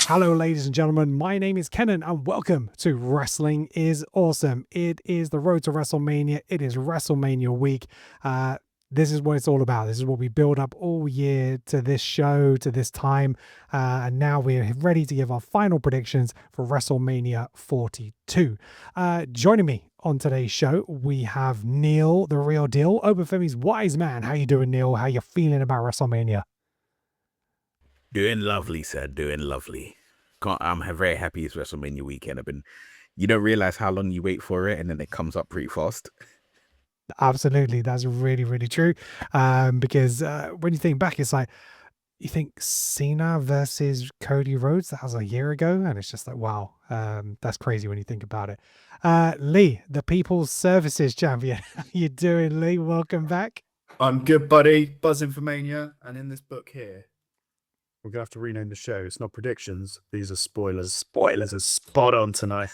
Hello, ladies and gentlemen. My name is Kenan, and welcome to Wrestling is Awesome. It is the road to WrestleMania. It is WrestleMania week. This is what it's all about. This is what we build up all year to this show, to this time. And now we're ready to give our final predictions for WrestleMania 42. Joining me on today's show, we have Neil, the real deal, Obafemi's wise man. How you doing, Neil? How you feeling about WrestleMania? Doing lovely, sir. Doing lovely. I'm very happy it's WrestleMania weekend. You don't realize how long you wait for it, and then it comes up pretty fast. Absolutely, that's really, really true. Because when you think back, it's like you think Cena versus Cody Rhodes, that was a year ago, and it's just like, wow, that's crazy when you think about it. Lee, the People's Services Champion, how you doing, Lee? Welcome back. I'm good, buddy. Buzzing for Mania, and in this book here, we're gonna have to rename the show. It's not predictions; these are spoilers. Spoilers are spot on tonight.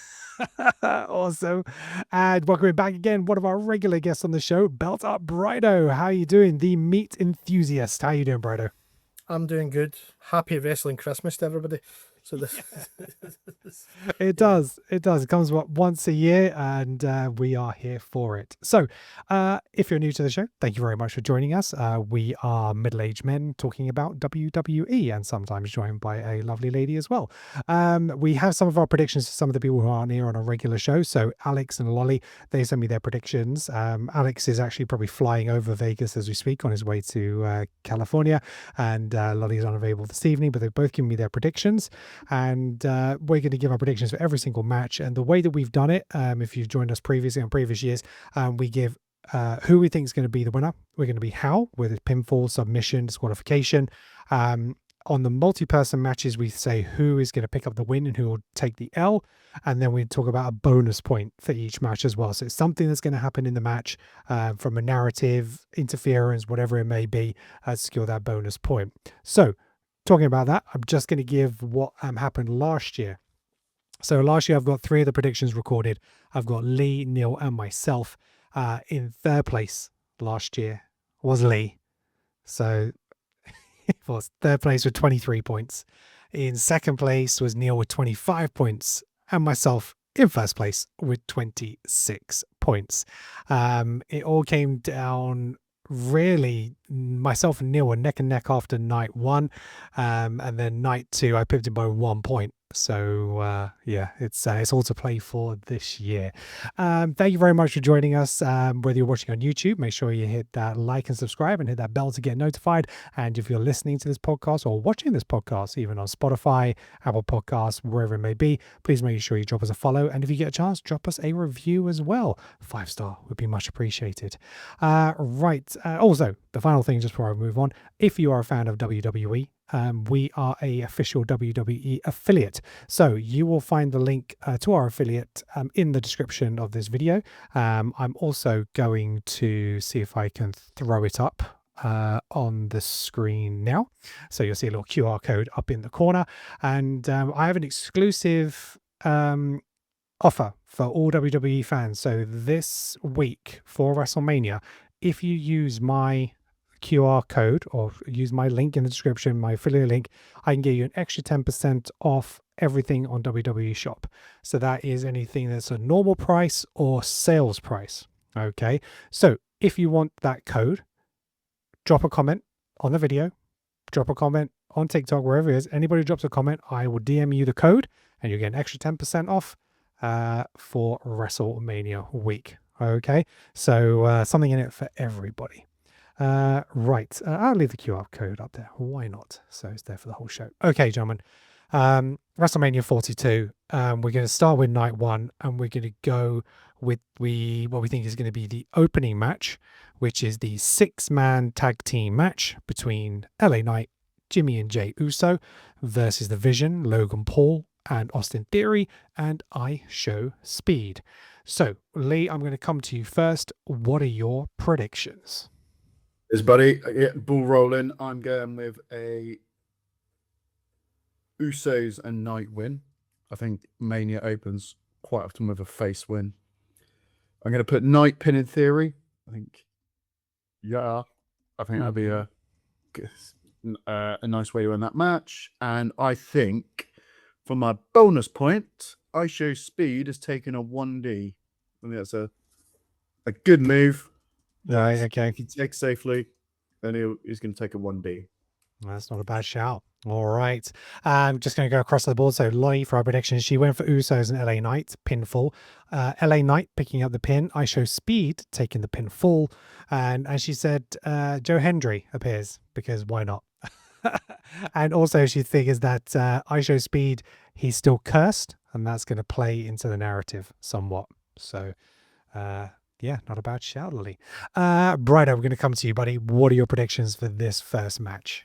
Awesome. And welcome back again, one of our regular guests on the show, Belt Up Brido. How you doing? The meat enthusiast. How you doing, Brido? I'm doing good. Happy Wrestling Christmas to everybody. So this, It does. It does. It comes once a year, and we are here for it. So, if you're new to the show, thank you very much for joining us. We are middle-aged men talking about WWE, and sometimes joined by a lovely lady as well. We have some of our predictions for some of the people who aren't here on a regular show. So, Alex and Lolly, they sent me their predictions. Alex is actually probably flying over Vegas as we speak on his way to California, and Lolly is unavailable this evening, but they've both given me their predictions. And we're going to give our predictions for every single match. And the way that we've done it, if you've joined us previously on previous years, we give who we think is going to be the winner. We're going to be how, with pinfall, submission, disqualification. On the multi-person matches, we say who is going to pick up the win and who will take the L. And then we talk about a bonus point for each match as well. So it's something that's going to happen in the match from a narrative, interference, whatever it may be, to secure that bonus point. So talking about that, I'm just going to give what happened last year. So last year, I've got 3 of the predictions recorded. I've got Lee, Neil, and myself. In third place last year was Lee. So it was third place with 23 points. In second place was Neil with 25 points. And myself in first place with 26 points. It all came down. Really, myself and Neil were neck and neck after night 1, and then night 2 I pipped him by 1 point. So yeah, it's all to play for this year. Thank you very much for joining us. Whether you're watching on YouTube, make sure you hit that like and subscribe and hit that bell to get notified. And if you're listening to this podcast or watching this podcast, even on Spotify, Apple Podcasts, wherever it may be, please make sure you drop us a follow. And if you get a chance, drop us a review as well. 5-star would be much appreciated. Right. Also, the final thing just before I move on, if you are a fan of WWE, we are a official WWE affiliate. So you will find the link to our affiliate in the description of this video. I'm also going to see if I can throw it up on the screen now. So you'll see a little QR code up in the corner. And I have an exclusive offer for all WWE fans. So this week for WrestleMania, if you use my QR code or use my link in the description, my affiliate link, I can give you an extra 10% off everything on WWE Shop. So that is anything that's a normal price or sales price. Okay. So if you want that code, drop a comment on the video, drop a comment on TikTok, wherever it is. Anybody drops a comment, I will DM you the code and you get an extra 10% off for WrestleMania week. Okay. So something in it for everybody. Right. I'll leave the QR code up there. Why not? So it's there for the whole show. Okay, gentlemen. WrestleMania 42. We're going to start with night 1, and we're going to go with what we think is going to be the opening match, which is the 6-man tag team match between LA Knight, Jimmy and Jay Uso versus The Vision, Logan Paul, and Austin Theory, and I Show Speed. So, Lee, I'm going to come to you first. What are your predictions? Yes, buddy. Ball rolling. I'm going with a Usos and Knight win. I think Mania opens quite often with a face win. I'm going to put Knight pin in Theory. I think that'd be a nice way to win that match. And I think For my bonus point, I Show Speed has taken a 1D. I think that's a good move. Right, okay. If he takes safely, then he's going to take a 1D. That's not a bad shout. All right. I'm just going to go across the board. So Lottie, for our predictions, she went for Usos and LA Knight, pinfall. LA Knight picking up the pin. I Show Speed taking the pinfall. And as she said, Joe Hendry appears, because why not? And also she figures that I Show Speed, he's still cursed, and that's going to play into the narrative somewhat. So, yeah, not a bad shout, Lily. Brido, we're going to come to you, buddy. What are your predictions for this first match?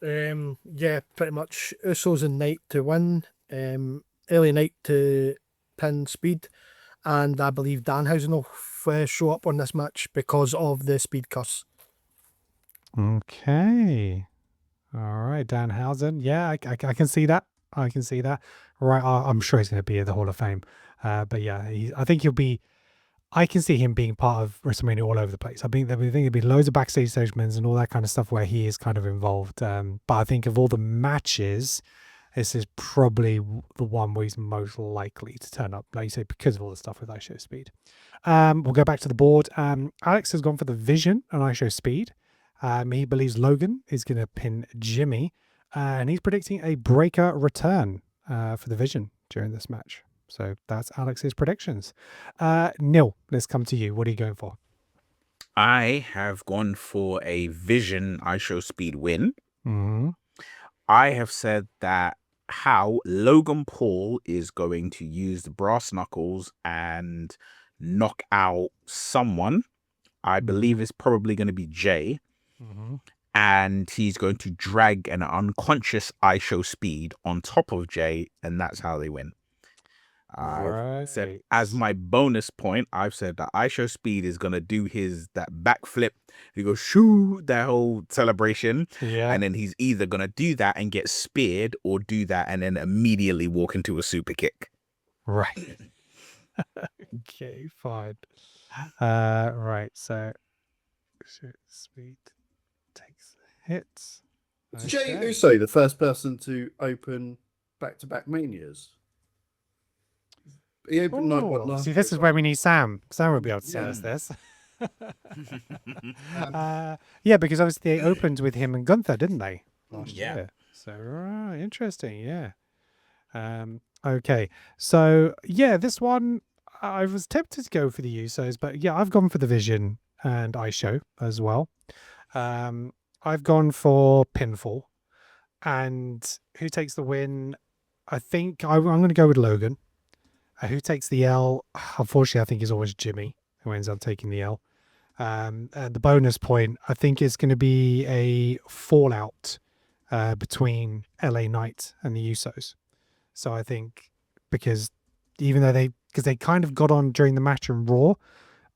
Yeah, pretty much Usos and Knight to win, LA Knight to pin Speed, and I believe Danhausen will show up on this match because of the Speed curse. Okay. All right, Danhausen. Yeah, I can see that. I can see that. Right, I'm sure he's going to be at the Hall of Fame. But yeah, I think he'll be. I can see him being part of WrestleMania all over the place. I think there'll be loads of backstage segments and all that kind of stuff where he is kind of involved. But I think of all the matches, this is probably the one where he's most likely to turn up, like you say, because of all the stuff with I Show Speed. We'll go back to the board. Alex has gone for the Vision and I Show Speed. He believes Logan is going to pin Jimmy, and he's predicting a Breaker return for the Vision during this match. So that's Alex's predictions. Neil, let's come to you. What are you going for? I have gone for a Vision I Show Speed win. Mm-hmm. I have said that how Logan Paul is going to use the brass knuckles and knock out someone. I believe it's probably going to be Jay. Mm-hmm. And he's going to drag an unconscious I Show Speed on top of Jay, and that's how they win. I've said as my bonus point, I've said that I Show Speed is gonna do that backflip. He goes shoo, that whole celebration, Yeah. and then he's either gonna do that and get speared, or do that and then immediately walk into a super kick. Right. Okay, fine. Right. So Speed takes the hits. Jay Okay. Uso, the first person to open back-to-back Manias. He opened night one Oh, last see, this is where we need Sam. Sam will be able to tell us Yeah. this. Yeah, because obviously they opened with him and Gunther, didn't they? Last Yeah. year. So, interesting. Yeah. Okay. So, yeah, this one, I was tempted to go for the Usos, but yeah, I've gone for the Vision and I Show as well. I've gone for pinfall. And who takes the win? I think I'm going to go with Logan. Who takes the L? Unfortunately, I think is always Jimmy who ends up taking the L. The bonus point, I think, is going to be a fallout between LA Knight and the Usos. So I think because even though they kind of got on during the match in Raw,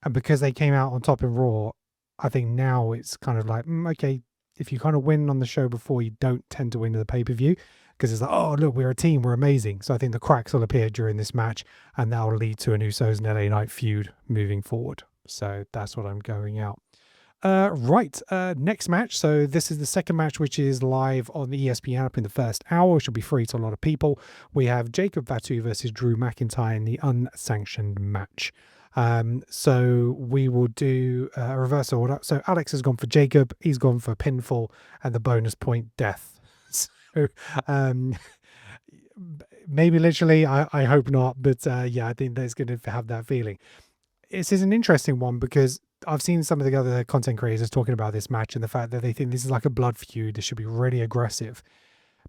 and because they came out on top in Raw, I think now it's kind of like, okay, if you kind of win on the show before, you don't tend to win to the pay-per-view. Because it's like, oh, look, we're a team, we're amazing. So I think the cracks will appear during this match, and that will lead to an Usos and LA Knight feud moving forward. So that's what I'm going out. Right, next match. So this is the second match, which is live on the ESPN up in the first hour, which will be free to a lot of people. We have Jacob Fatu versus Drew McIntyre in the unsanctioned match. So we will do a reverse order. So Alex has gone for Jacob, he's gone for pinfall, and the bonus point death. So, maybe literally, I hope not, but yeah, I think there's going to have that feeling. This is an interesting one because I've seen some of the other content creators talking about this match and the fact that they think this is like a blood feud. This should be really aggressive.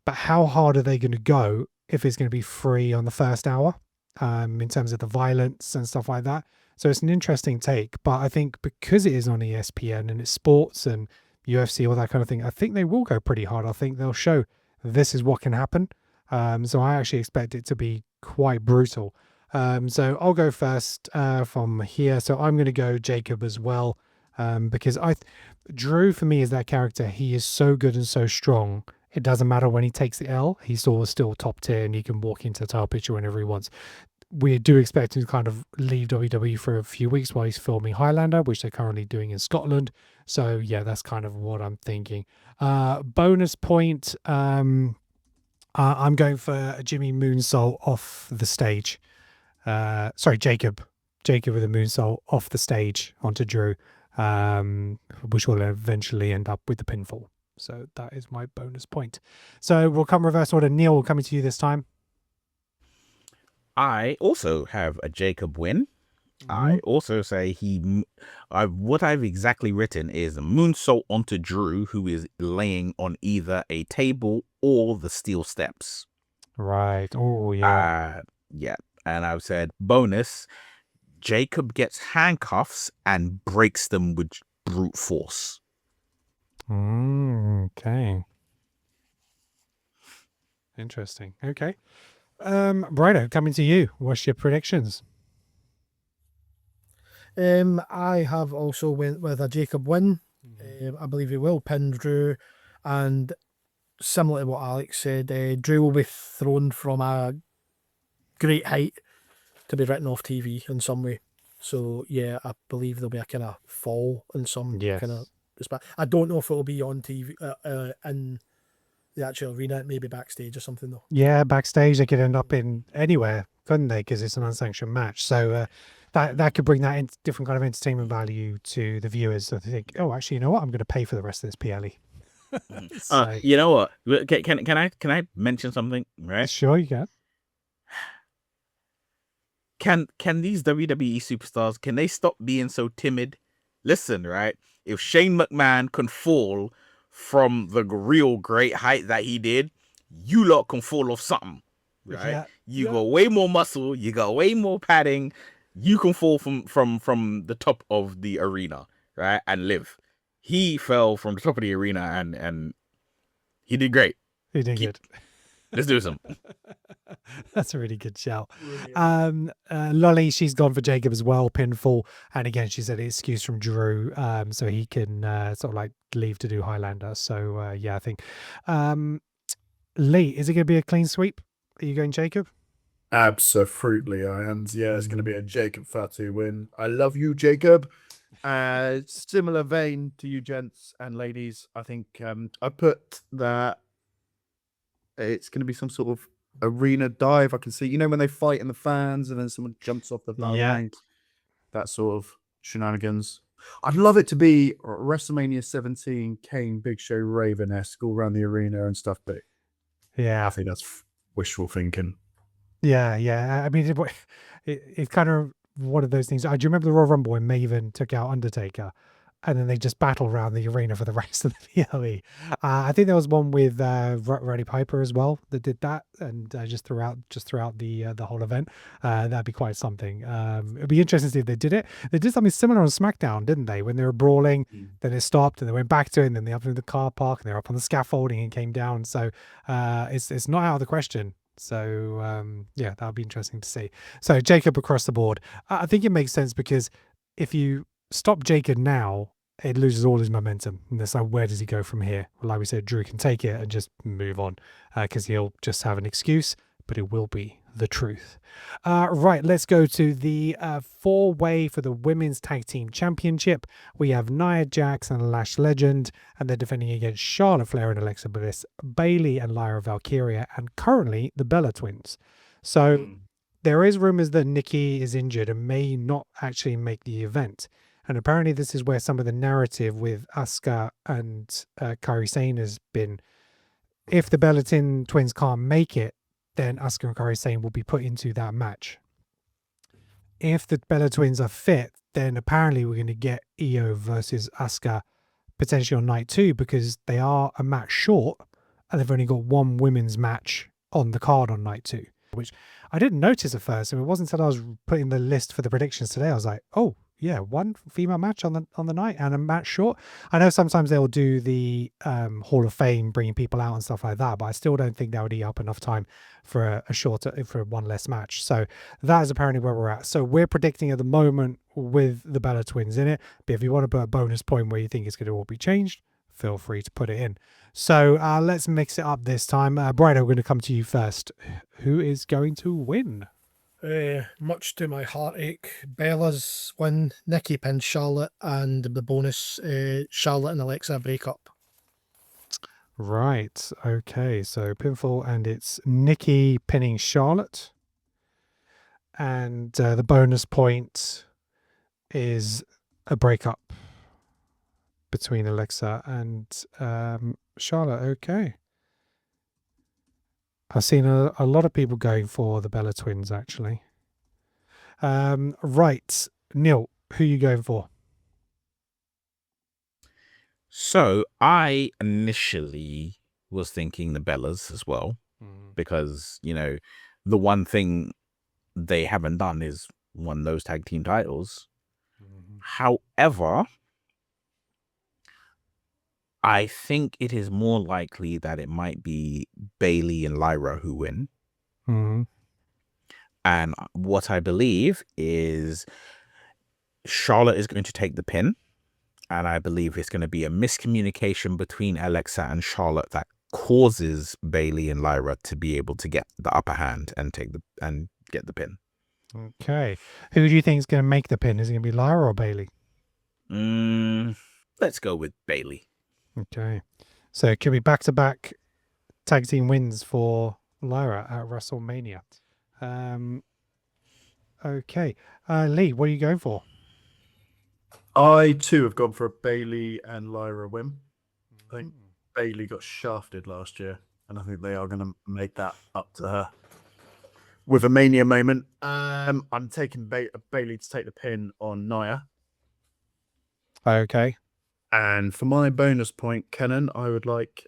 But how hard are they going to go if it's going to be free on the first hour in terms of the violence and stuff like that? So it's an interesting take. But I think because it is on ESPN and it's sports and UFC, all that kind of thing, I think they will go pretty hard. I think they'll show this is what can happen. So I actually expect it to be quite brutal. So I'll go first from here. So I'm going to go Jacob as well, because Drew for me is that character. He is so good and so strong. It doesn't matter when he takes the L. He's still top tier, and he can walk into the title picture whenever he wants. We do expect him to kind of leave WWE for a few weeks while he's filming Highlander, which they're currently doing in Scotland. So yeah, that's kind of what I'm thinking. Bonus point. I'm going for a Jimmy moonsault off the stage. Sorry, Jacob. Jacob with a moonsault off the stage onto Drew, which will eventually end up with the pinfall. So that is my bonus point. So we'll come reverse order. Neil, coming to you this time. I also have a Jacob win. I also say what I've exactly written is a moonsault onto Drew, who is laying on either a table or the steel steps. Right. Oh, yeah. Yeah. And I've said bonus, Jacob gets handcuffs and breaks them with brute force. Okay. Interesting. Okay. Brido, coming to you. What's your predictions? I have also went with a Jacob win. I believe he will pin Drew, and similar to what Alex said, Drew will be thrown from a great height to be written off TV in some way. So yeah, I believe there'll be a kind of fall in some kind of respect. I don't know if it'll be on TV in the actual arena, maybe backstage or something though. Yeah, backstage they could end up in anywhere, couldn't they? Because it's an unsanctioned match. So that could bring that different kind of entertainment value to the viewers. So they think, oh, actually, you know what? I'm going to pay for the rest of this PLE. So, You know what? Can I mention something? Right? sure, you can. Can these WWE superstars, can they stop being so timid? Listen, right? If Shane McMahon can fall from the real great height that he did, you lot can fall off something, right? Yeah. You got way more muscle, you got way more padding. You can fall from the top of the arena, right, and live. He fell from the top of the arena and he did great. He did good. Let's do some. That's a really good shout. Lolly, she's gone for Jacob as well, pinfall. And again, she said excuse from Drew, so he can sort of like leave to do Highlander. So yeah, I think. Lee, is it going to be a clean sweep? Are you going Jacob? Absolutely, I am. Yeah, it's going to be a Jacob Fatu win. I love you, Jacob. Similar vein to you, gents and ladies. I think I put that it's going to be some sort of arena dive. I can see, when they fight in the fans and then someone jumps off the line. That sort of shenanigans. I'd love it to be WrestleMania 17, Kane, Big Show, Raven-esque all around the arena and stuff, but yeah, I think that's wishful thinking. Yeah. I mean, it's kind of one of those things. Do you remember the Royal Rumble when Maven took out Undertaker? And then they just battled around the arena for the rest of the PLE. I think there was one with Roddy Piper as well that did that, and just throughout the whole event. That'd be quite something. It'd be interesting to see if they did it. They did something similar on SmackDown, didn't they? When they were brawling, then it stopped, and they went back to it, and then they up in the car park, and they were up on the scaffolding and came down. So it's not out of the question. So yeah, that'll be interesting to see. So Jacob across the board. I think it makes sense because if you stop Jacob now, it loses all his momentum. And it's like, where does he go from here? Well, like we said, Drew can take it and just move on because he'll just have an excuse, but it will be the truth. Right, let's go to the four-way for the Women's Tag Team Championship. We have Nia Jax and Lash Legend, and they're defending against Charlotte Flair and Alexa Bliss, Bayley and Lyra Valkyria, and currently the Bella Twins. So there is rumors that Nikki is injured and may not actually make the event. And apparently this is where some of the narrative with Asuka and Kairi Sane has been. If the Bella Twins can't make it, then Asuka and Kairi Sane will be put into that match. If the Bella Twins are fit, then apparently we're going to get Io versus Asuka potentially on night 2 because they are a match short and they've only got one women's match on the card on night 2, which I didn't notice at first. And it wasn't until I was putting the list for the predictions today, I was like, oh, yeah, one female match on the night and a match short. I know sometimes they'll do the Hall of Fame, bringing people out and stuff like that, but I still don't think that would eat up enough time for for one less match. So that is apparently where we're at. So we're predicting at the moment with the Bella Twins in it. But if you want to put a bonus point where you think it's going to all be changed, feel free to put it in. So let's mix it up this time. Brian, we're going to come to you first. Who is going to win? Much to my heartache, Bella's win, Nikki pins Charlotte, and the bonus, Charlotte and Alexa break up. Right. Okay. So pinfall, and it's Nikki pinning Charlotte. And the bonus point is a breakup between Alexa and Charlotte. Okay. I've seen a lot of people going for the Bella Twins, actually. Right. Neil, who are you going for? So I initially was thinking the Bellas as well, because, you know, the one thing they haven't done is won those tag team titles. However, I think it is more likely that it might be Bailey and Lyra who win. And what I believe is Charlotte is going to take the pin. And I believe it's going to be a miscommunication between Alexa and Charlotte that causes Bailey and Lyra to be able to get the upper hand and get the pin. Okay. Who do you think is going to make the pin? Is it going to be Lyra or Bailey? Let's go with Bailey. Okay. So it could be back-to-back tag team wins for Lyra at WrestleMania. Okay. Lee, what are you going for? I too have gone for a Bailey and Lyra win. I think Bailey got shafted last year, and I think they are going to make that up to her with a Mania moment. I'm taking Bailey to take the pin on Nia. Okay. And for my bonus point, Kenan, I would like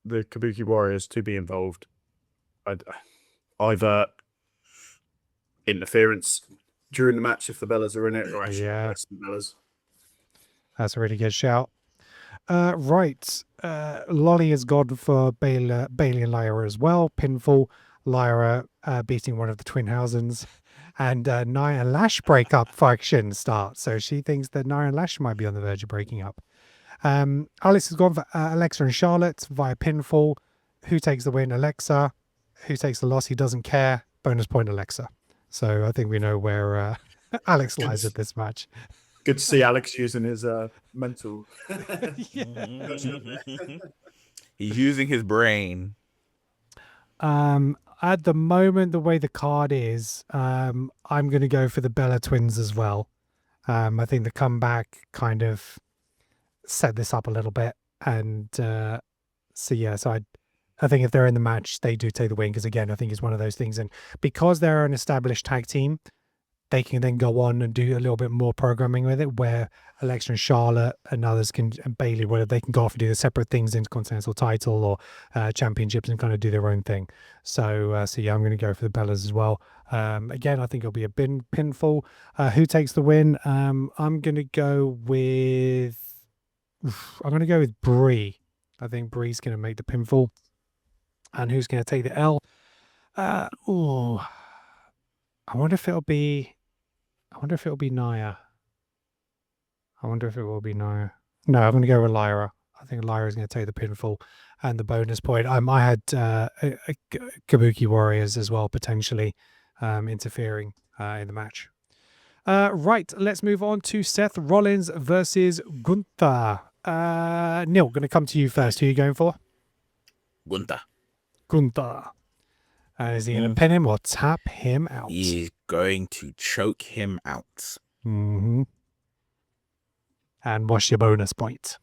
the Kabuki Warriors to be involved. Either interference during the match if the Bellas are in it, or actually arrest the Bellas. That's a really good shout. Right. Lolly has gone for Bailey and Lyra as well. Pinfall. Lyra beating one of the Twinhausens. And Nia and Lash breakup faction start. So she thinks that Nia and Lash might be on the verge of breaking up. Alex has gone for Alexa and Charlotte via pinfall. Who takes the win? Alexa. Who takes the loss? He doesn't care. Bonus point, Alexa. So I think we know where Alex lies at this match. Good to see Alex using his mental. He's using his brain. At the moment, the way the card is, I'm going to go for the Bella Twins as well. I think the comeback kind of set this up a little bit. And so I think if they're in the match, they do take the win. Because again, I think it's one of those things. And because they're an established tag team, they can then go on and do a little bit more programming with it, where Alexa and Charlotte and others and Bailey, where they can go off and do the separate things, Intercontinental title or championships, and kind of do their own thing. So yeah, I'm going to go for the Bellas as well. Again, I think it'll be a pinfall. Who takes the win? I'm going to go with Brie. I think Brie's going to make the pinfall. And who's going to take the L? I wonder if it'll be Nia. I wonder if it will be Nia. No, I'm going to go with Lyra. I think Lyra is going to take the pinfall and the bonus point. I had Kabuki Warriors as well, potentially interfering in the match. Right, let's move on to Seth Rollins versus Gunther. Neil, going to come to you first. Who are you going for? Gunther. Is he going to pin him or tap him out? He's going to choke him out. Mm-hmm. And what's your bonus point?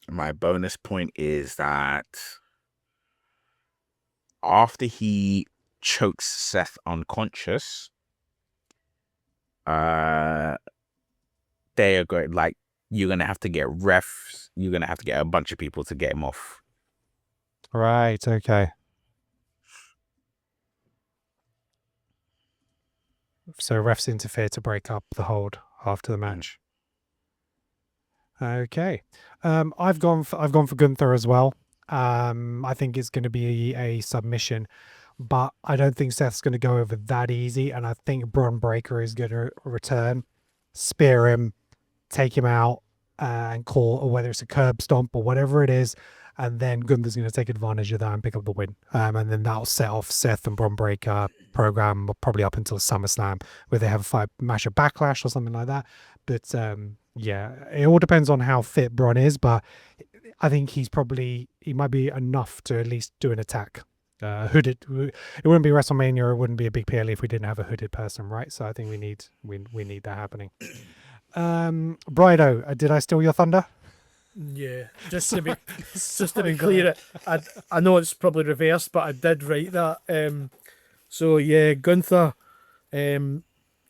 My bonus point is that after he chokes Seth unconscious, they are going, like, you're going to have to get refs. You're going to have to get a bunch of people to get him off. Right, okay. So refs interfere to break up the hold after the match. Okay. I've gone for Gunther as well. I think it's going to be a submission, but I don't think Seth's going to go over that easy, and I think Braun Breaker is going to return, spear him, take him out, and call, or whether it's a curb stomp or whatever it is, and then Gunther's going to take advantage of that and pick up the win. And then that'll set off Seth and Braun Breaker program probably up until SummerSlam, where they have a fight match of Backlash or something like that. But yeah, it all depends on how fit Braun is. But I think he might be enough to at least do an attack. Hooded. It wouldn't be WrestleMania, or it wouldn't be a big PLE if we didn't have a hooded person, right? So I think we need that happening. Brido, did I steal your thunder? Yeah, just to be clear, I know it's probably reversed, but I did write that. So yeah, Gunther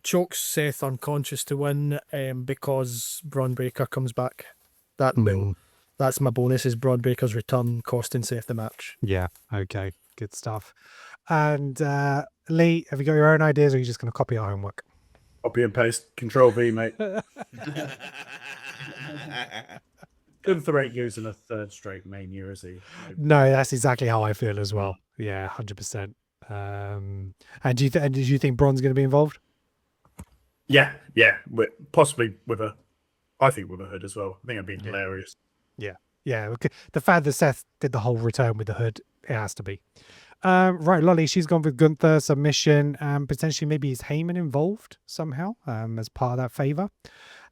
chokes Seth unconscious to win because Braun Breaker comes back. That's my bonus, is Braun Breaker's return costing Seth the match. Yeah, okay, good stuff. And Lee, have you got your own ideas, or are you just going to copy our homework? Copy and paste, Control V, mate. Gunther ain't using a third straight Mania, is he? No, that's exactly how I feel as well. Yeah, 100%. And did you think Braun's going to be involved? Yeah, possibly with a hood as well. I think it'd be hilarious. Yeah. The fact that Seth did the whole return with the hood, it has to be. Right, Lolly, she's gone with Gunther submission, and potentially maybe is Heyman involved somehow as part of that favor.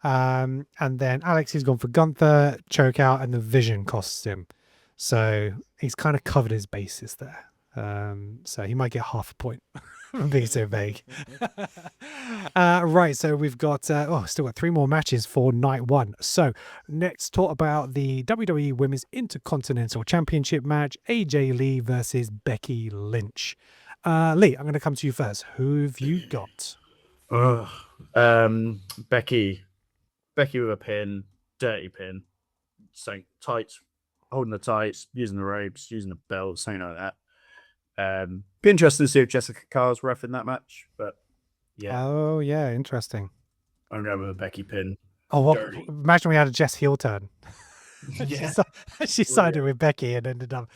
And then Alex has gone for Gunther, choke out, and the Vision costs him. So he's kind of covered his bases there. So he might get half a point from being so vague. Right, so we've got still got 3 more matches for night 1. So next, talk about the WWE Women's Intercontinental Championship match, AJ Lee versus Becky Lynch. Lee, I'm going to come to you first. Who've you got? Becky with a pin, dirty pin, something tights, holding the tights, using the ropes, using the belt, something like that. Be interested to see if Jessica Carr's ref in that match, but yeah. Oh yeah, interesting. I'm going with a Becky pin. Oh, imagine we had a Jess heel turn. Yeah. she sided with Becky and ended up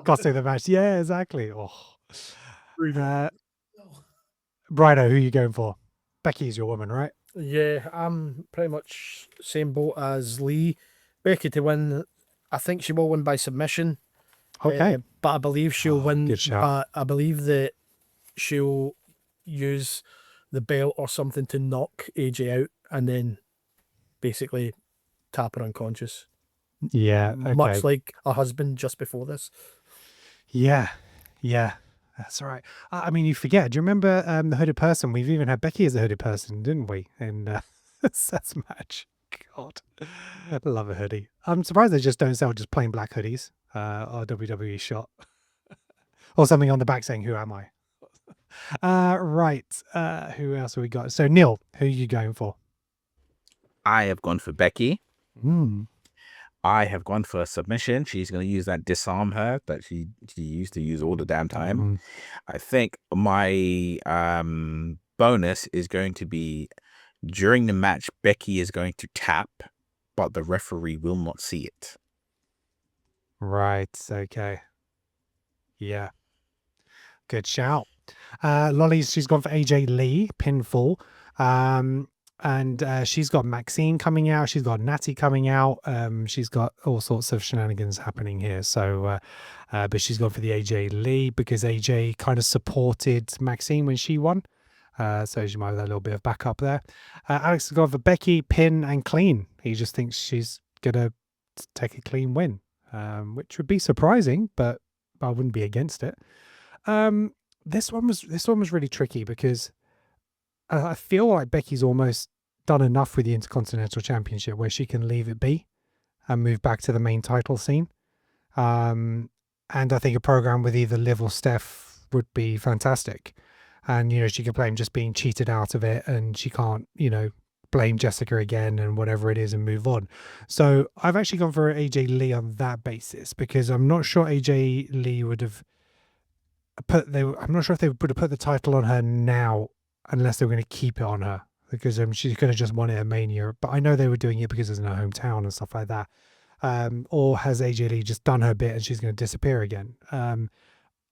costing the match. Yeah, exactly. Oh. Brido, who are you going for? Becky's your woman, right? Yeah, I'm pretty much same boat as Lee. Becky to win. I think she will win by submission. Okay. But I believe she'll win. Good shout. But I believe that she'll use the belt or something to knock AJ out and then basically tap her unconscious. Yeah. Okay. Much like her husband just before this. Yeah. That's right. I mean, you forget. Do you remember the hooded person? We've even had Becky as a hooded person, didn't we? In Seth's match. God, I love a hoodie. I'm surprised they just don't sell just plain black hoodies. Or WWE shot. Or something on the back saying, "Who am I?" Right. Who else have we got? So, Neil, who are you going for? I have gone for Becky. Mm. I have gone for a submission. She's going to use that disarm her that she used to use all the damn time. Mm. I think my bonus is going to be during the match, Becky is going to tap, but the referee will not see it. Right. Okay. Yeah. Good shout. Lolly's, she's gone for AJ Lee, pinfall. And she's got Maxine coming out. She's got Natty coming out. She's got all sorts of shenanigans happening here. So, but she's gone for the AJ Lee because AJ kind of supported Maxine when she won. So she might have a little bit of backup there. Alex has gone for Becky, pin, and clean. He just thinks she's going to take a clean win, which would be surprising, but I wouldn't be against it. This one was really tricky because I feel like Becky's almost done enough with the Intercontinental Championship where she can leave it be and move back to the main title scene. And I think a program with either Liv or Steph would be fantastic. And, she could blame just being cheated out of it, and she can't, blame Jessica again and whatever it is and move on. So I've actually gone for AJ Lee on that basis because I'm not sure AJ Lee would have I'm not sure if they would have put the title on her now unless they were going to keep it on her, because she could have just won it at Mania. But I know they were doing it because it's in her hometown and stuff like that. Or has AJ Lee just done her bit and she's going to disappear again?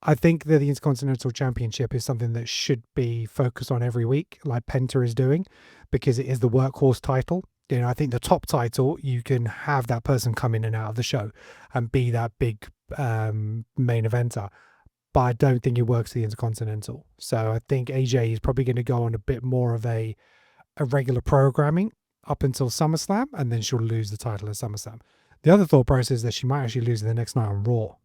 I think that the Intercontinental Championship is something that should be focused on every week, like Penta is doing, because it is the workhorse title. I think the top title, you can have that person come in and out of the show and be that big main eventer. But I don't think it works for the Intercontinental. So I think AJ is probably going to go on a bit more of a regular programming up until SummerSlam, and then she'll lose the title at SummerSlam. The other thought process is that she might actually lose the next night on Raw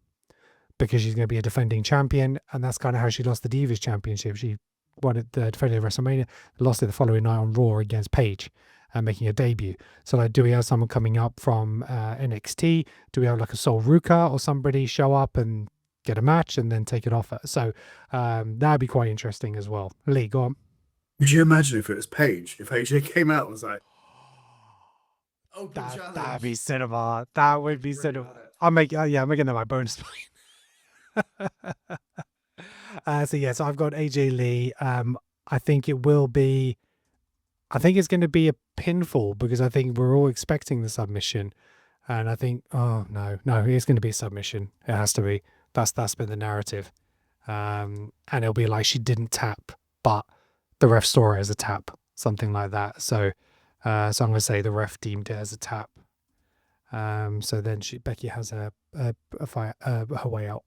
because she's going to be a defending champion, and that's kind of how she lost the Divas Championship. She won it, defended WrestleMania, lost it the following night on Raw against Paige, making a debut. So, like, do we have someone coming up from NXT? Do we have like a Sol Ruka or somebody show up and get a match and then take it off her? So that'd be quite interesting as well. Lee, go on. Could you imagine if it was Paige? If AJ came out and was like, That'd be cinema. That would be cinema. I'm making that my bonus point. So I've got AJ Lee. I think it's going to be a pinfall because I think we're all expecting the submission, and I think no, it's going to be a submission. It has to be. That's been the narrative, and it'll be like she didn't tap, but the ref saw it as a tap, something like that. So I'm going to say the ref deemed it as a tap. So then Becky has her way out.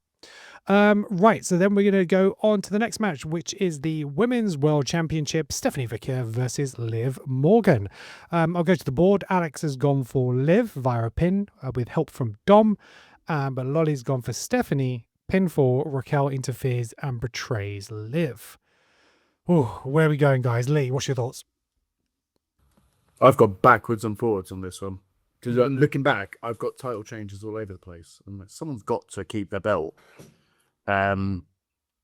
Right, so then we're going to go on to the next match, which is the Women's World Championship, Stephanie Vicker versus Liv Morgan. I'll go to the board. Alex has gone for Liv via a pin with help from Dom, but Lolly's gone for Stephanie. Pinfall, Raquel interferes and betrays Liv. Ooh, where are we going, guys? Lee, what's your thoughts? I've got backwards and forwards on this one. Because looking back, I've got title changes all over the place. And someone's got to keep their belt. Commit.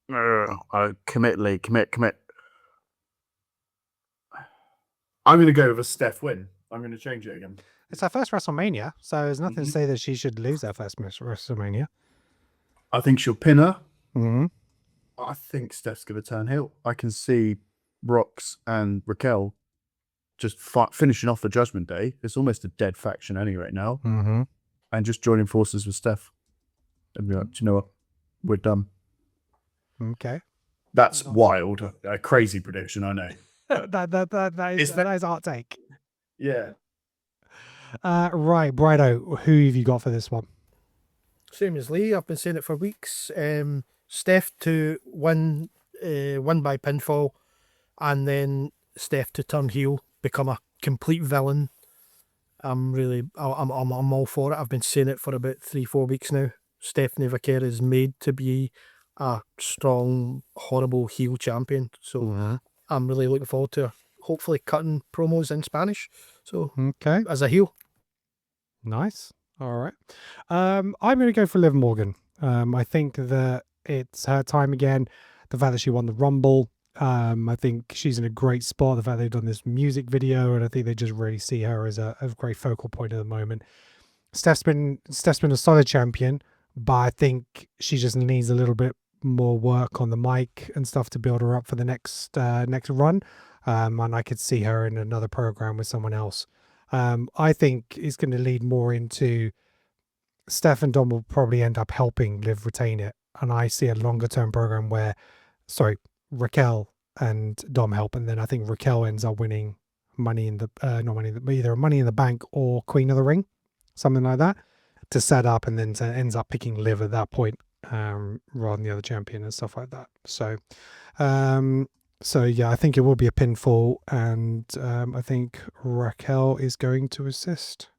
I'm going to go with a Steph win. I'm going to change it again. It's her first WrestleMania, so there's nothing to say that she should lose her first WrestleMania. I think she'll pin her. Mm-hmm. I think Steph's going to turn heel. I can see Rox and Raquel just finishing off the Judgment Day. It's almost a dead faction anyway now. Mm-hmm. And just joining forces with Steph. And be like, do you know what? We're done. Okay. That's wild. A crazy prediction, I know. that is our take. Yeah. Right, Brido, who have you got for this one? Same as Lee. I've been saying it for weeks. Steph to win by pinfall, and then Steph to turn heel, become a complete villain. I'm all for it. I've been saying it for about 3-4 weeks now. Stephanie Vicker is made to be a strong, horrible heel champion. So I'm really looking forward to her hopefully cutting promos in Spanish. So okay, as a heel. Nice. All right. I'm going to go for Liv Morgan. I think that it's her time again. The fact that she won the Rumble, I think she's in a great spot. The fact they've done this music video, and I think they just really see her as a great focal point at the moment. Steph's been a solid champion, but I think she just needs a little bit more work on the mic and stuff to build her up for the next run. And I could see her in another program with someone else. I think it's going to lead more into Steph and Dom will probably end up helping Liv retain it. And I see a longer term program where, Raquel and Dom help. And then I think Raquel ends up winning either Money in the Bank or Queen of the Ring, something like that, to set up, and then ends up picking Liv at that point, rather than the other champion and stuff like that. So yeah, I think it will be a pinfall, and I think Raquel is going to assist.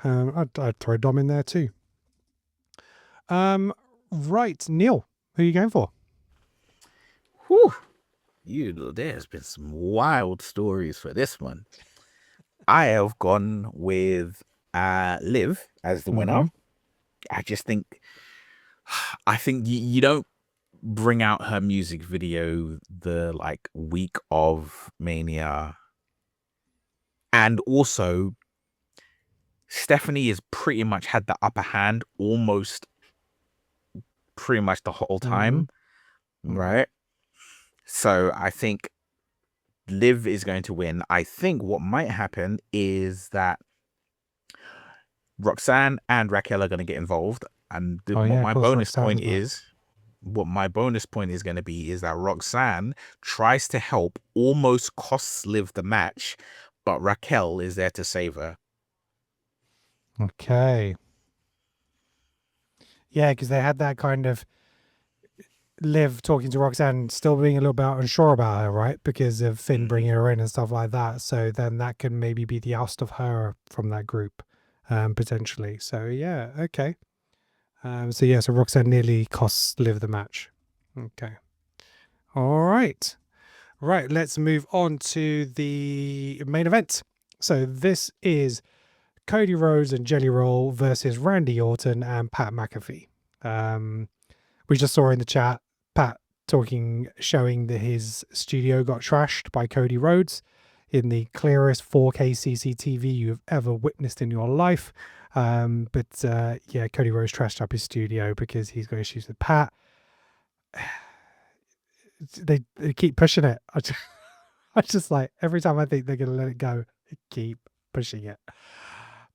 I'd throw Dom in there too. Right, Neil, who are you going for? Whew. There's been some wild stories for this one. I have gone with Liv as the winner. I think you don't bring out her music video the week of Mania, and also Stephanie has pretty much had the upper hand almost pretty much the whole time, right? So I think Liv is going to win. I think what might happen is that Roxanne and Raquel are going to get involved, and what my bonus point is going to be is that Roxanne tries to help, almost costs Liv the match, but Raquel is there to save her. Okay. Yeah, because they had that kind of Liv talking to Roxanne, still being a little bit unsure about her, right? Because of Finn bringing her in and stuff like that. So then that can maybe be the oust of her from that group, potentially. So yeah, okay. So Roxanne nearly costs Liv the match. Okay. All right. Right, let's move on to the main event. So this is Cody Rhodes and Jelly Roll versus Randy Orton and Pat McAfee. We just saw in the chat Pat showing that his studio got trashed by Cody Rhodes in the clearest 4K CCTV you've ever witnessed in your life. But Cody Rhodes trashed up his studio because he's got issues with Pat. They keep pushing it. I just like every time I think they're going to let it go, they keep pushing it.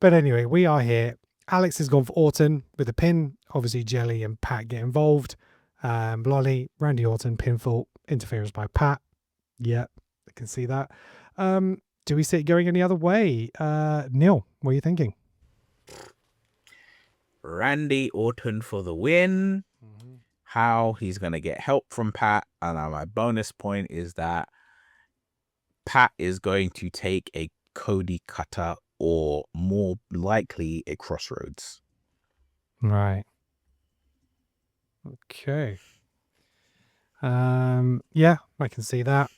But anyway, we are here. Alex has gone for Orton with a pin. Obviously, Jelly and Pat get involved. Lolly, Randy Orton, pinfall, interference by Pat. Yeah, I can see that. Do we see it going any other way? Neil, what are you thinking? Randy Orton for the win. How he's going to get help from Pat. And my bonus point is that Pat is going to take a Cody cutter or more likely a Crossroads. Right. Okay. Yeah, I can see that.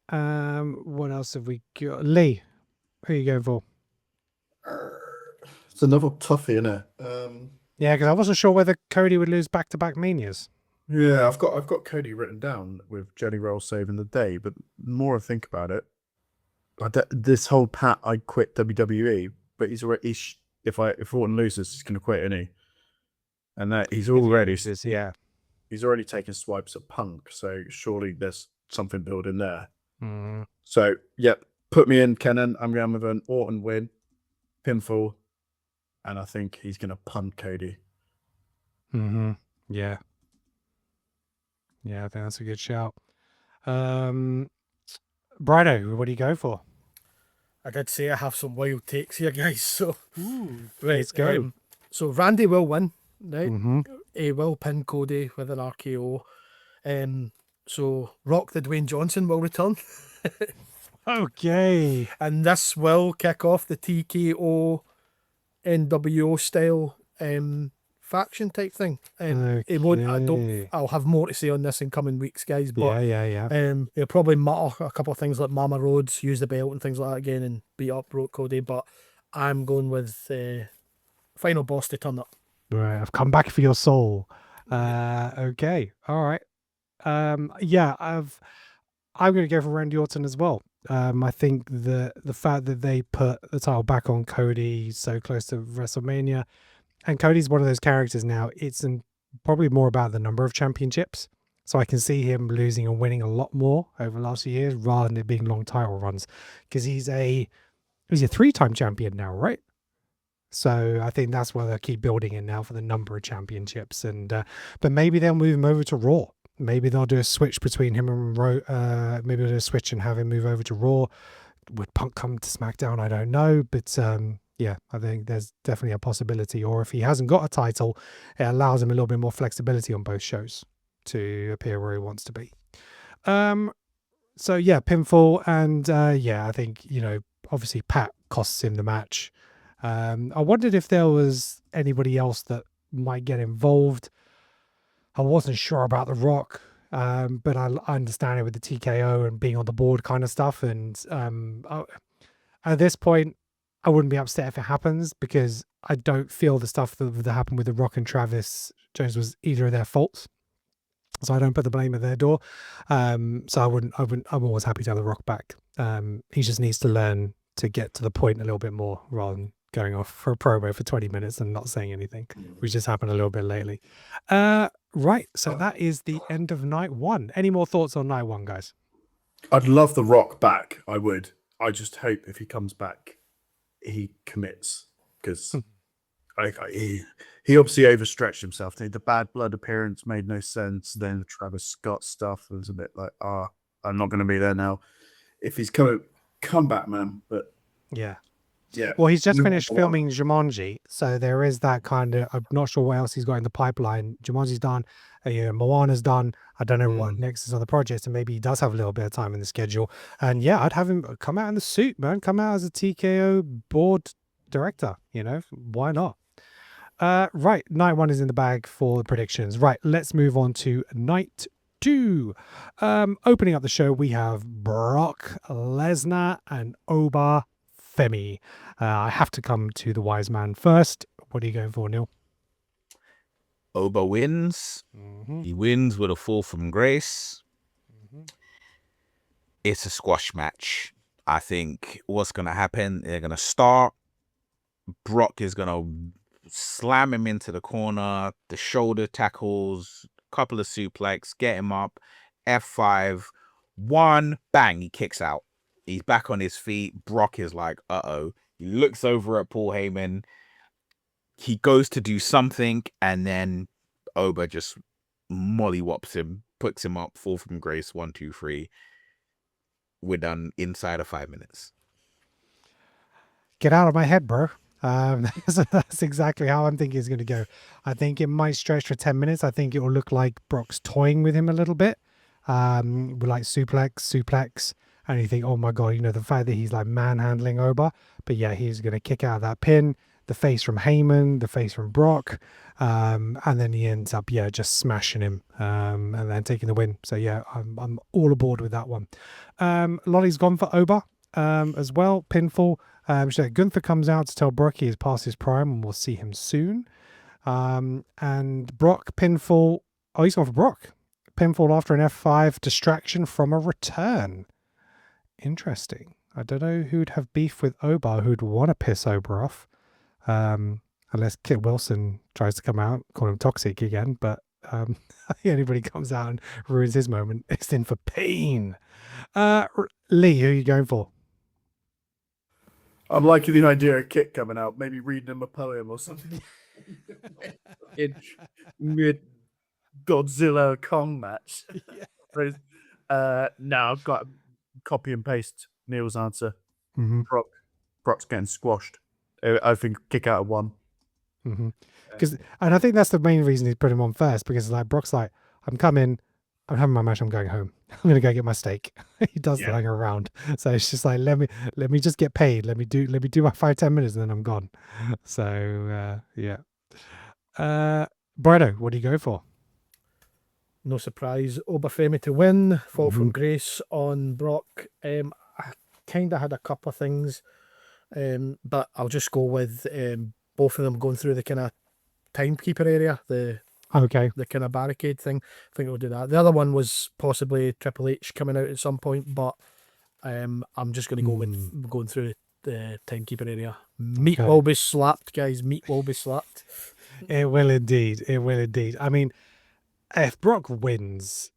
What else have we got? Lee, who are you going for? It's another toughie, isn't it? Yeah, because I wasn't sure whether Cody would lose back-to-back Manias. Yeah, I've got Cody written down with Jelly Roll saving the day, but the more I think about it, this whole Pat, I quit WWE, but he's already if Orton loses, he's going to quit, isn't he? And that he's already he's already taken swipes at Punk, so surely there's something building there. So put me in, Kenan. I'm going with an Orton win, pinfall, and I think he's going to punt Cody. Yeah. Yeah, I think that's a good shout. Brido, what do you go for? I did say I have some wild takes here, guys. So, Let's go. So Randy will win, right? He will pin Cody with an RKO. So Rock the Dwayne Johnson will return. Okay. And this will kick off the TKO NWO style faction type thing. It won't. I'll have more to say on this in coming weeks, guys. But he'll probably mutter a couple of things like Mama Rhodes, use the belt and things like that again, and beat up Broke Cody. But I'm going with final boss to turn up. Right, I've come back for your soul. Okay, all right. I'm going to go for Randy Orton as well. I think the fact that they put the title back on Cody so close to WrestleMania, and Cody's one of those characters now, it's probably more about the number of championships. So I can see him losing and winning a lot more over the last few years rather than it being long title runs. Because he's a 3-time champion now, right? So I think that's why they'll keep building it now for the number of championships. But maybe they'll move him over to Raw. Maybe they'll do a switch between him and Raw. Maybe they'll do a switch and have him move over to Raw. Would Punk come to SmackDown? I don't know. But I think there's definitely a possibility. Or if he hasn't got a title, it allows him a little bit more flexibility on both shows to appear where he wants to be. Pinfall. And I think, obviously Pat costs him the match. I wondered if there was anybody else that might get involved. I wasn't sure about The Rock, but I understand it with the TKO and being on the board kind of stuff. And at this point, I wouldn't be upset if it happens because I don't feel the stuff that happened with The Rock and Travis Jones was either of their faults. So I don't put the blame at their door. I'm always happy to have The Rock back. He just needs to learn to get to the point a little bit more rather than going off for a promo for 20 minutes and not saying anything, which has happened a little bit lately. Right, so that is the end of night one. Any more thoughts on night one, guys? I'd love The Rock back. I would. I just hope if he comes back, he commits because he obviously overstretched himself. The Bad Blood appearance made no sense. Then the Travis Scott stuff was a bit like, I'm not going to be there now. If he's come back, man. But yeah, Yeah. Well, he's just Number finished one. filming Jumanji, so there is that kind of. I'm not sure what else he's got in the pipeline. Jumanji's done, Moana's done. I don't know what next is on the project, and maybe he does have a little bit of time in the schedule. And yeah, I'd have him come out in the suit, man. Come out as a TKO board director. Why not? Right, night 1 is in the bag for the predictions. Right, let's move on to night 2. Opening up the show, we have Brock Lesnar and Oba Femi. I have to come to the wise man first. What are you going for, Neil? Oba wins. He wins with a fall from grace. It's a squash match. I think what's going to happen, they're going to start. Brock is going to slam him into the corner, the shoulder tackles, couple of suplex, get him up, F5, 1, bang, he kicks out. He's back on his feet. Brock is like, uh-oh. He looks over at Paul Heyman. He goes to do something, and then Oba just mollywops him, puts him up, fall from grace, 1, 2, 3. We're done inside of 5 minutes. Get out of my head, bro. That's exactly how I'm thinking it's going to go. I think it might stretch for 10 minutes. I think it will look like Brock's toying with him a little bit. With like suplex. And you think, oh my God, the fact that he's like manhandling Oba. But yeah, he's going to kick out that pin. The face from Heyman, the face from Brock. And then he ends up, just smashing him and then taking the win. So yeah, I'm all aboard with that one. Lolly's gone for Oba as well. Pinfall. Gunther comes out to tell Brock he is past his prime and we'll see him soon. And Brock pinfall. Oh, he's gone for Brock. Pinfall after an F5 distraction from a return. Interesting. I don't know who'd have beef with Oba, who'd want to piss Oba off. Unless Kit Wilson tries to come out, call him toxic again. But anybody comes out and ruins his moment, it's in for pain. Lee, who are you going for? I'm liking the idea of Kit coming out, maybe reading him a poem or something. In mid Godzilla Kong match. No, I've got copy and paste Neil's answer. Brock's getting squashed. I think kick out of 1. And I think that's the main reason he put him on first, because like Brock's like, I'm coming, I'm having my match, I'm going home. I'm gonna go get my steak. He does hang around. So it's just like let me just get paid. Let me do my 5-10 minutes and then I'm gone. So Brido, what do you go for? No surprise, Oba Femi to win, fall from grace on Brock. I kind of had a couple of things, but I'll just go with both of them going through the kind of timekeeper area, the kind of barricade thing. I think we'll do that. The other one was possibly Triple H coming out at some point, but I'm just going to go with going through the timekeeper area. Meat will be slapped, guys. Meat will be slapped. It will indeed. It will indeed. I mean, if Brock wins,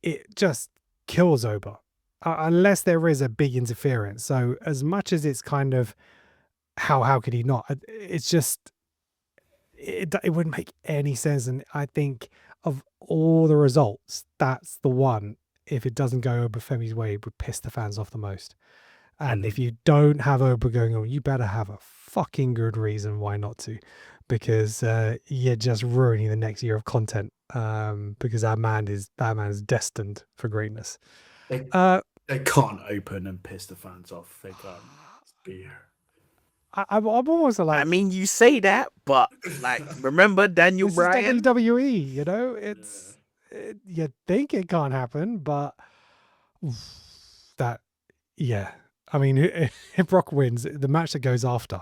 it just kills Oba. Unless there is a big interference. So as much as it's kind of how could he not? It's just it wouldn't make any sense. And I think of all the results, that's the one, if it doesn't go Oba Femi's way, would piss the fans off the most. And if you don't have Oba going on, you better have a fucking good reason why not to, because you're just ruining the next year of content. Because that man is destined for greatness. They can't open and piss the fans off. They can't be here. I'm almost like, I mean, you say that, but like, remember Daniel this Bryan? is WWE, it's you think it can't happen, but I mean, if Brock wins, the match that goes after,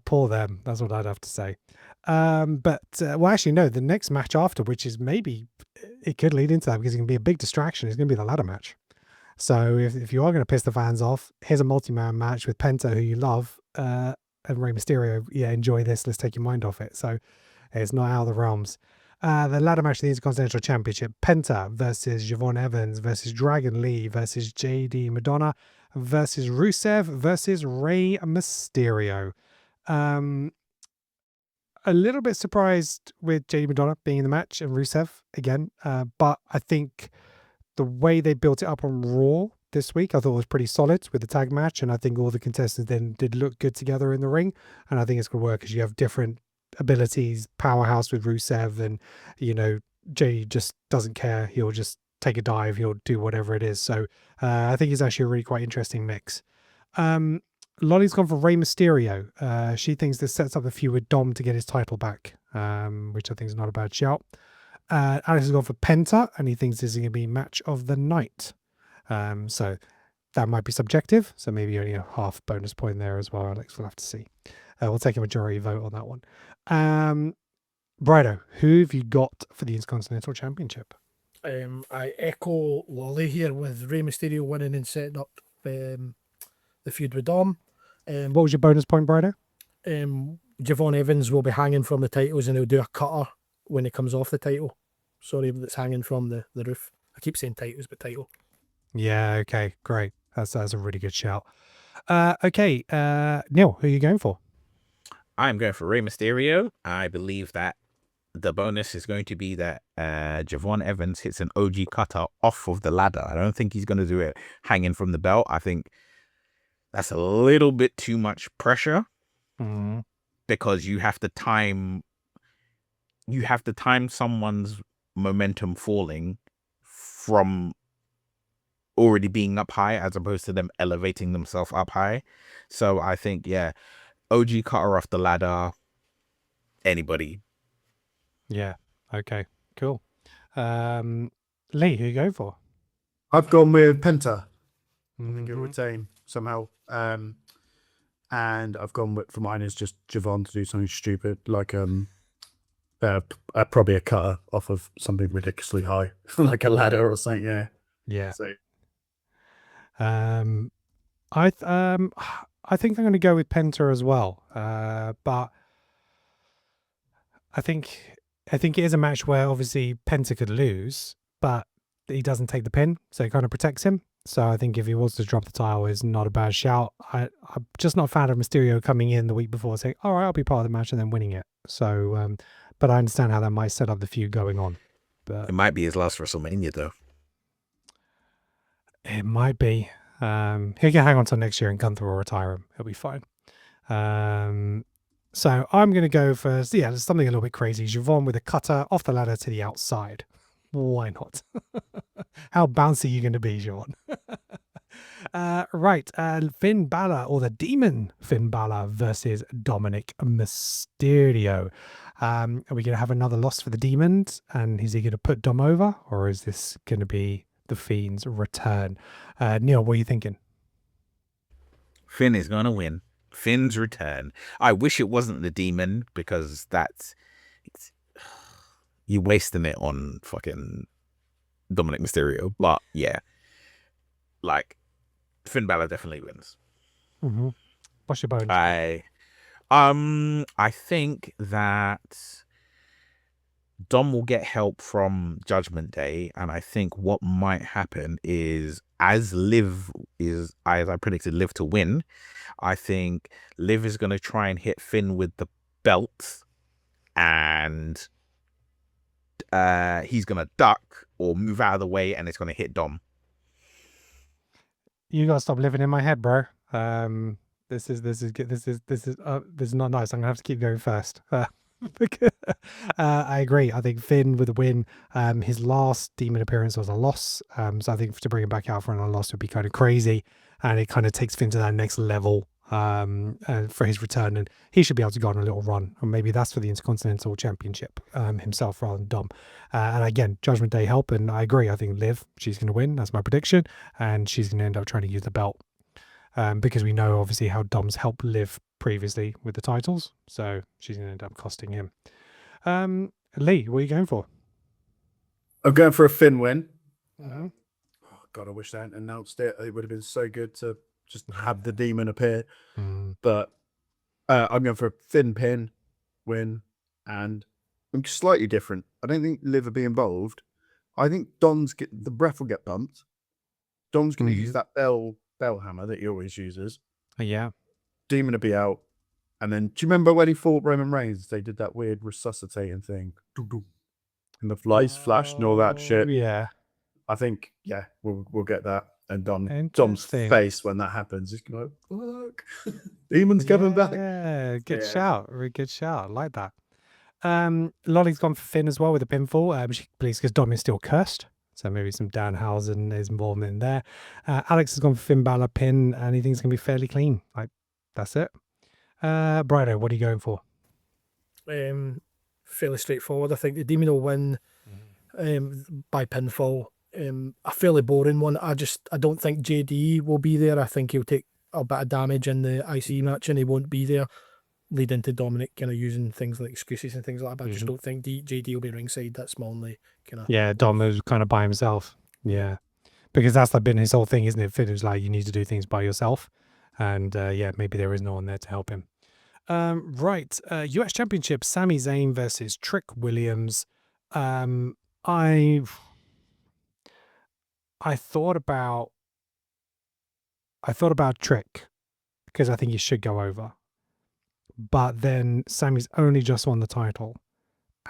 poor them. That's what I'd have to say. But well, actually, no. The next match after, which is maybe it could lead into that, because it can be a big distraction. It's going to be the ladder match. So if you are going to piss the fans off, here's a multi-man match with Penta, who you love, and Rey Mysterio. Yeah, enjoy this. Let's take your mind off it. So it's not out of the realms. The ladder match of the Intercontinental Championship: Penta versus Javon Evans versus Dragon Lee versus JD Madonna versus Rusev versus Rey Mysterio. A little bit surprised with JD Madonna being in the match and Rusev again, but I think the way they built it up on Raw this week. I thought it was pretty solid with the tag match, and I think all the contestants then did look good together in the ring. And I think it's going to work because you have different abilities, powerhouse with Rusev, and Jay just doesn't care. He'll just take a dive. He'll do whatever it is. So I think it's actually a really quite interesting mix. Lolly's gone for Rey Mysterio. She thinks this sets up the feud with Dom to get his title back, which I think is not a bad shout. Alex has gone for Penta, and he thinks this is going to be match of the night. So that might be subjective. So maybe only a half bonus point there as well, Alex. We'll have to see. We'll take a majority vote on that one. Brido, who have you got for the Intercontinental Championship? I echo Lolly here with Rey Mysterio winning and setting up the feud with Dom. What was your bonus point, Brido? Javon Evans will be hanging from the titles, and he'll do a cutter when he comes off the title. Sorry, that's hanging from the roof. I keep saying titles, but title. Yeah, okay, great. That's a really good shout. Okay, Neil, who are you going for? I'm going for Rey Mysterio. I believe that the bonus is going to be that Javon Evans hits an OG cutter off of the ladder. I don't think he's going to do it hanging from the belt. I think that's a little bit too much pressure because you have to time someone's momentum falling from already being up high as opposed to them elevating themselves up high. So I think, yeah, OG cutter off the ladder, anybody. Yeah, okay, cool. Lee, who you go for? I've gone with Penta. I think it'll retain somehow. And I've gone with, for mine is just Javon to do something stupid, like probably a cutter off of something ridiculously high, like a ladder or something. Yeah. Yeah. So, I think I'm going to go with Penta as well. But I think it is a match where obviously Penta could lose, but he doesn't take the pin, so it kind of protects him. So I think if he was to drop the title, is not a bad shout. I'm just not a fan of Mysterio coming in the week before saying, all right, I'll be part of the match and then winning it. So, but I understand how that might set up the feud going on. But it might be his last WrestleMania, though. It might be. He can hang on till next year and Gunther will retire him. He'll be fine. So I'm going to go for, there's something a little bit crazy. Javon with a cutter off the ladder to the outside. Why not? How bouncy are you going to be, Javon? Right. Finn Balor, or the Demon Finn Balor versus Dominic Mysterio. Are we going to have another loss for the Demon? And is he going to put Dom over? Or is this going to be the Fiend's return? Neil, what are you thinking? Finn is going to win. Finn's return. I wish it wasn't the Demon because you're wasting it on fucking Dominic Mysterio. But yeah, like Finn Balor definitely wins. Mm-hmm. What's your bonus? I think that Dom will get help from Judgment Day, and I think what might happen is as I predicted Liv to win, I think Liv is going to try and hit Finn with the belt, and he's going to duck or move out of the way, and it's going to hit Dom. You gotta stop living in my head, bro. This is not nice. I'm gonna have to keep going first. I agree. I think Finn with a win. His last Demon appearance was a loss. So I think to bring him back out for another loss would be kind of crazy, and it kind of takes Finn to that next level for his return, and he should be able to go on a little run, and maybe that's for the Intercontinental Championship himself rather than Dom. And again, Judgment Day help, and I agree. I think Liv, she's going to win. That's my prediction, and she's going to end up trying to use the belt because we know obviously how Dom's helped Liv previously with the titles, so she's going to end up costing him. Lee, what are you going for? I'm going for a Finn win. Mm-hmm. Oh God, I wish they hadn't announced it. It would have been so good to just have the Demon appear. But I'm going for a Finn pin win, and I'm slightly different. I don't think Liv will be involved. I think the breath will get bumped. Dom's going to use that bell hammer that he always uses. Yeah. Demon will be out. And then, do you remember when he fought Roman Reigns? They did that weird resuscitating thing. And the lights flashed and all that shit. Yeah. I think, we'll get that. And Dom's Interesting. face when that happens is like, look, Demon's coming back. Yeah, good Yeah. shout. Very good shout. I like that. Lolly's gone for Finn as well with a pinfall. She believes because Dom is still cursed. So maybe some Danhausen is involvement in there. Alex has gone for Finn Balor pin, and he thinks it's going to be fairly clean. Like, that's it. Brido, what are you going for? Fairly straightforward. I think the Demon will win by pinfall. A fairly boring one. I don't think JD will be there. I think he'll take a bit of damage in the IC match and he won't be there, leading to Dominic kind of using things like excuses and things like that. But I just don't think JD will be ringside. That's my only kind of... Yeah, Dom is kind of by himself. Yeah. Because that's like been his whole thing, isn't it? Finn was like, you need to do things by yourself. And yeah, maybe there is no one there to help him. Right. US Championship, Sami Zayn versus Trick Williams. I thought about Trick because I think he should go over. But then Sammy's only just won the title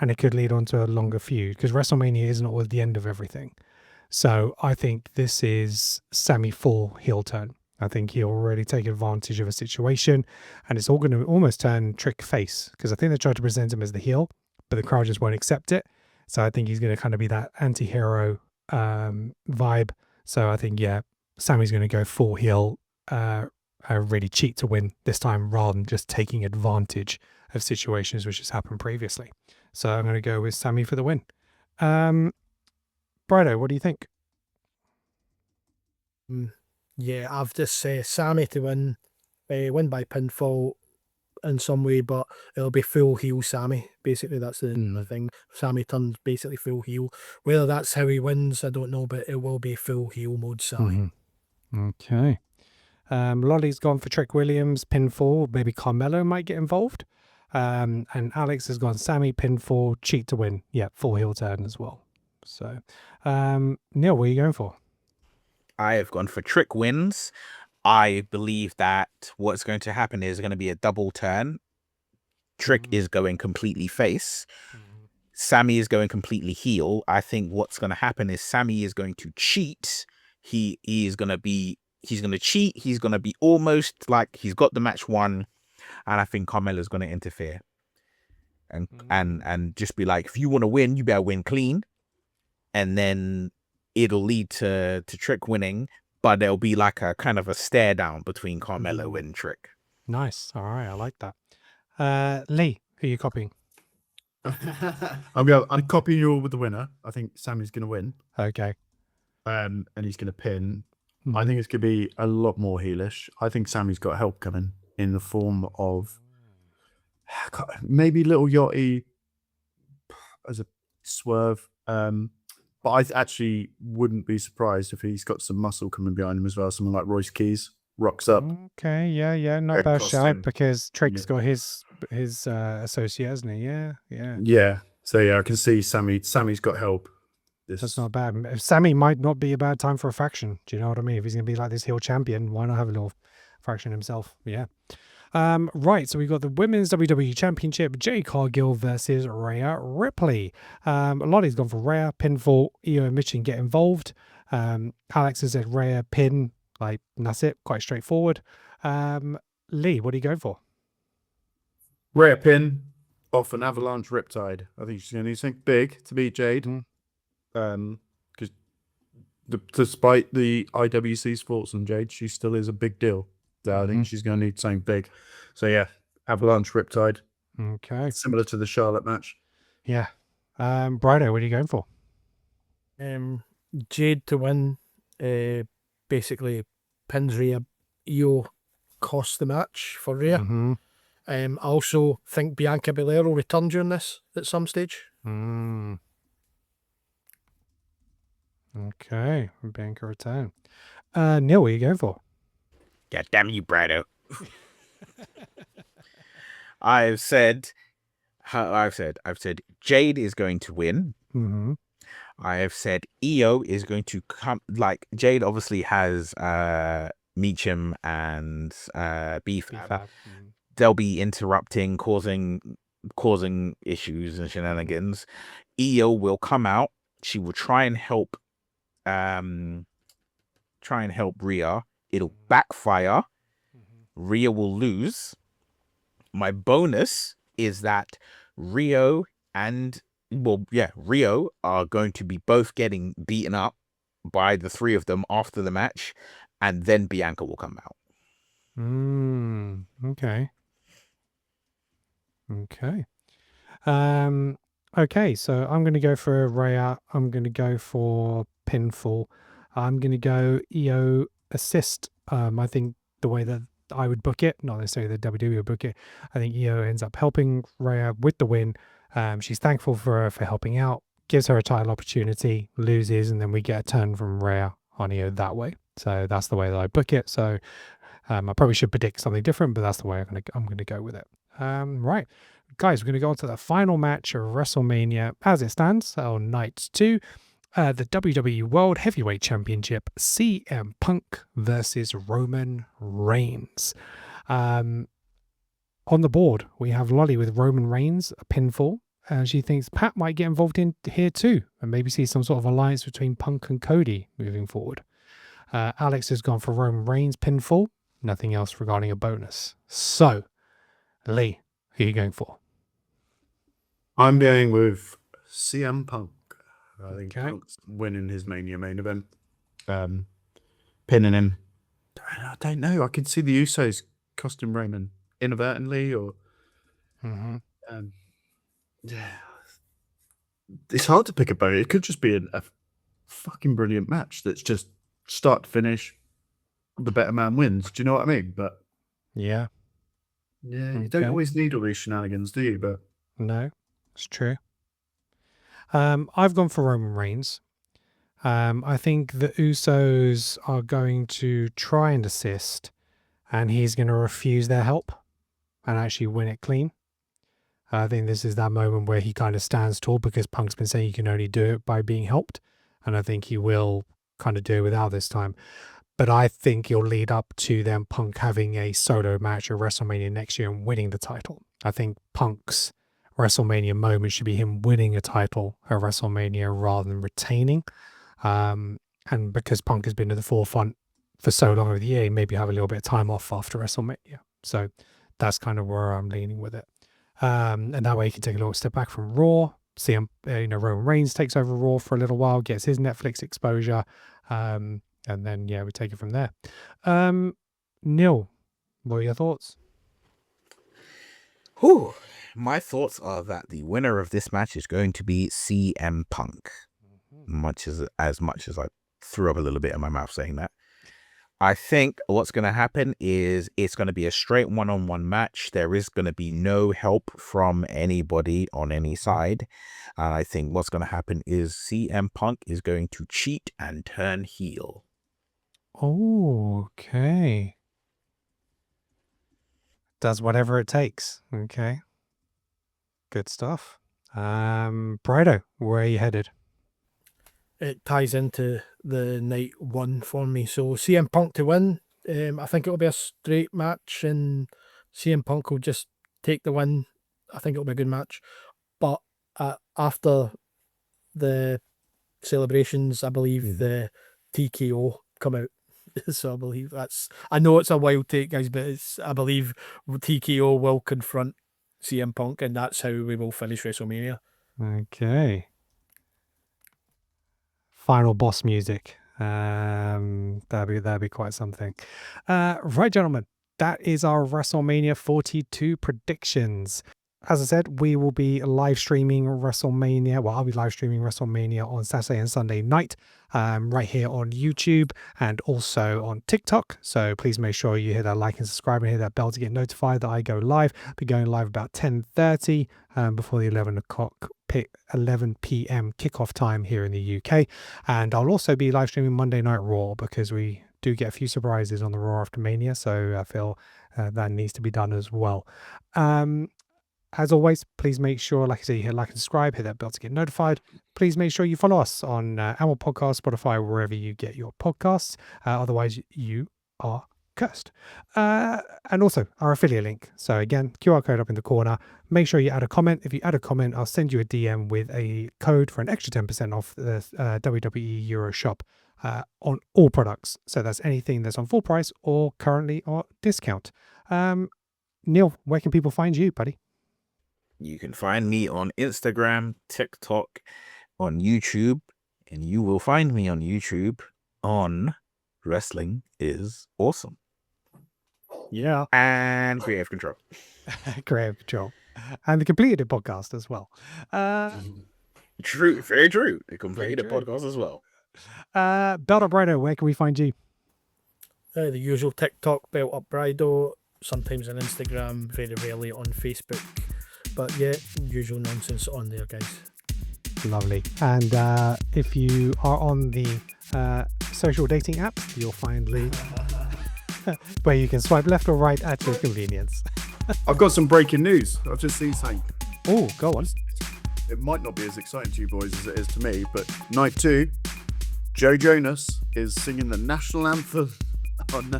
and it could lead on to a longer feud because WrestleMania isn't always the end of everything. So I think this is Sammy full heel turn. I think he'll really take advantage of a situation and it's all going to almost turn Trick face because I think they tried to present him as the heel, but the crowd just won't accept it. So I think he's going to kind of be that anti-hero vibe. So I think, yeah, Sammy's going to go full heel, really cheat to win this time rather than just taking advantage of situations which has happened previously. So I'm going to go with Sammy for the win. Brido, what do you think? Yeah, I've just Sammy to win by pinfall in some way, but it'll be full heel Sammy. Basically, that's the thing. Sammy turns basically full heel. Whether that's how he wins, I don't know, but it will be full heel mode Sammy. Okay. Lolly's gone for Trick Williams, pinfall. Maybe Carmelo might get involved. And Alex has gone Sammy, pinfall, cheat to win. Yeah, full heel turn as well. So, Neil, what are you going for? I have gone for Trick wins. I believe that what's going to happen is going to be a double turn. Trick is going completely face. Sammy is going completely heel. I think what's going to happen is Sammy is going to cheat. He's going to cheat. He's going to be almost like he's got the match won. And I think Carmelo's going to interfere. And just be like, if you want to win, you better win clean. And then it'll lead to Trick winning. But there'll be like a kind of a stare down between Carmelo and Trick. Nice. All right. I like that. Lee, who are you copying? I'm copying you all with the winner. I think Sammy's going to win. Okay. And he's going to pin. I think it's going to be a lot more heelish. I think Sammy's got help coming in the form of maybe Little Yachty as a swerve. But I actually wouldn't be surprised if he's got some muscle coming behind him as well. Someone like Royce Keys rocks up. Okay, yeah, not bad shout because Trick's got his associate, hasn't he? Yeah. So yeah, I can see Sammy's got help. That's not bad. Sammy might not be a bad time for a faction. Do you know what I mean? If he's going to be like this heel champion, why not have a little faction himself? Yeah. Right, so we've got the Women's WWE Championship, Jade Cargill versus Rhea Ripley. Lottie's gone for Rhea, pinfall, Io and Michin get involved. Alex has said Rhea, pin, like, and that's it, quite straightforward. Lee, what are you going for? Rhea pin off an Avalanche Riptide. I think she's going to need something big to beat Jade. Because despite the IWC's thoughts on Jade, she still is a big deal. So I think she's going to need something big. So yeah, Avalanche Riptide. Okay. Similar to the Charlotte match. Yeah. Brido, what are you going for? Jade to win. Basically pins Rhea. Io costs the match for Rhea. I also think Bianca Belair will return during this at some stage. Okay, Bianca return. Neil, what are you going for? God damn you, Brado. I've said Jade is going to win. I have said Io is going to come. Like, Jade obviously has Meacham and BFAB. They'll be interrupting, causing issues and shenanigans. Io will come out. She will try and help try and help Rhea. It'll backfire. Rhea will lose. My bonus is that Rio are going to be both getting beaten up by the three of them after the match, and then Bianca will come out. Okay. Okay, so I'm going to go for Rhea. I'm going to go for pinfall. I'm going to go EO assist. I think the way that I would book it, not necessarily the WWE would book it, I think EO ends up helping Rhea with the win. She's thankful for her for helping out, gives her a title opportunity, loses, and then we get a turn from Rhea on EO that way. So that's the way that I book it. So I probably should predict something different, but that's the way I'm going to go with it. Right. Guys, we're going to go on to the final match of WrestleMania as it stands on night 2. The WWE World Heavyweight Championship, CM Punk versus Roman Reigns. On the board, we have Lolly with Roman Reigns, a pinfall. She thinks Pat might get involved in here too, and maybe see some sort of alliance between Punk and Cody moving forward. Alex has gone for Roman Reigns, pinfall. Nothing else regarding a bonus. So, Lee, who are you going for? I'm going with CM Punk. I think Punk's winning his Mania main event. Pinning him. I don't know. I could see the Usos costing Roman inadvertently, or it's hard to pick a bow. It could just be a fucking brilliant match that's just start to finish. The better man wins. Do you know what I mean? But yeah, you don't always need all these shenanigans, do you? But no, it's true. I've gone for Roman Reigns. I think the Usos are going to try and assist, and he's going to refuse their help and actually win it clean. I think this is that moment where he kind of stands tall, because Punk's been saying he can only do it by being helped, and I think he will kind of do it without this time. But I think it'll lead up to them Punk having a solo match at WrestleMania next year and winning the title. I think Punk's WrestleMania moment should be him winning a title at WrestleMania rather than retaining. And because Punk has been at the forefront for so long of the year, maybe have a little bit of time off after WrestleMania. So that's kind of where I'm leaning with it. And that way he can take a little step back from Raw. See Roman Reigns takes over Raw for a little while, gets his Netflix exposure. And then, we take it from there. Neil, what are your thoughts? My thoughts are that the winner of this match is going to be CM Punk. As much as I threw up a little bit in my mouth saying that. I think what's going to happen is it's going to be a straight one-on-one match. There is going to be no help from anybody on any side. And I think what's going to happen is CM Punk is going to cheat and turn heel. Okay. Does whatever it takes. Okay. Good stuff. Brido, where are you headed? It ties into the night 1 for me. So CM Punk to win. I think it'll be a straight match, and CM Punk will just take the win. I think it'll be a good match. But after the celebrations, I believe the TKO come out. So I believe I know it's a wild take, guys, but I believe TKO will confront CM Punk, and that's how we will finish WrestleMania. Okay. Final boss music. That'd be quite something. Right, gentlemen, that is our WrestleMania 42 predictions. As I said, we will be live streaming WrestleMania. Well, I'll be live streaming WrestleMania on Saturday and Sunday night, right here on YouTube and also on TikTok. So please make sure you hit that like and subscribe and hit that bell to get notified that I go live. I'll be going live about 10:30 before the 11 p.m. kickoff time here in the UK. And I'll also be live streaming Monday Night Raw, because we do get a few surprises on the Raw after Mania. So I feel that needs to be done as well. As always, please make sure, like I say, you hit like and subscribe, hit that bell to get notified. Please make sure you follow us on Apple Podcasts, Spotify, wherever you get your podcasts. Otherwise, you are cursed. And also our affiliate link. So again, QR code up in the corner. Make sure you add a comment. If you add a comment, I'll send you a DM with a code for an extra 10% off the WWE Euro Shop on all products. So that's anything that's on full price or currently on discount. Neil, where can people find you, buddy? You can find me on Instagram, TikTok, on YouTube, and you will find me on YouTube on Wrestling is Awesome. Yeah. And Creative Control. Creative Control. And the Completed Podcast as well. True, very true. The Completed true. Podcast as well. Belt Up Rider, where can we find you? The usual TikTok, Belt Up Rido, sometimes on Instagram, very rarely on Facebook. But yeah, usual nonsense on there, guys. Lovely. And if you are on the social dating app, you'll find Lee where you can swipe left or right at your convenience. I've got some breaking news. I've just seen something. Oh, go on. It might not be as exciting to you boys as it is to me, but night 2, Joe Jonas is singing the national anthem on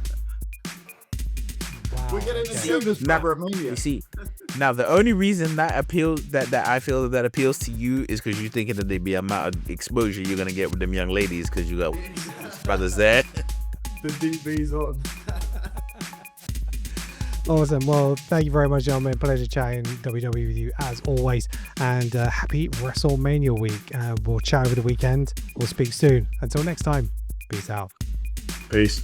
Wow. We're getting okay. to this Now, Wrestlemania. you see, now the only reason that appeals that I feel that appeals to you is because you're thinking that there'd be amount of exposure you're gonna get with them young ladies because you got brothers there. The DB's on. Awesome. Well, thank you very much, gentlemen. Pleasure chatting WWE with you as always. And happy WrestleMania week. We'll chat over the weekend. We'll speak soon. Until next time, peace out. Peace.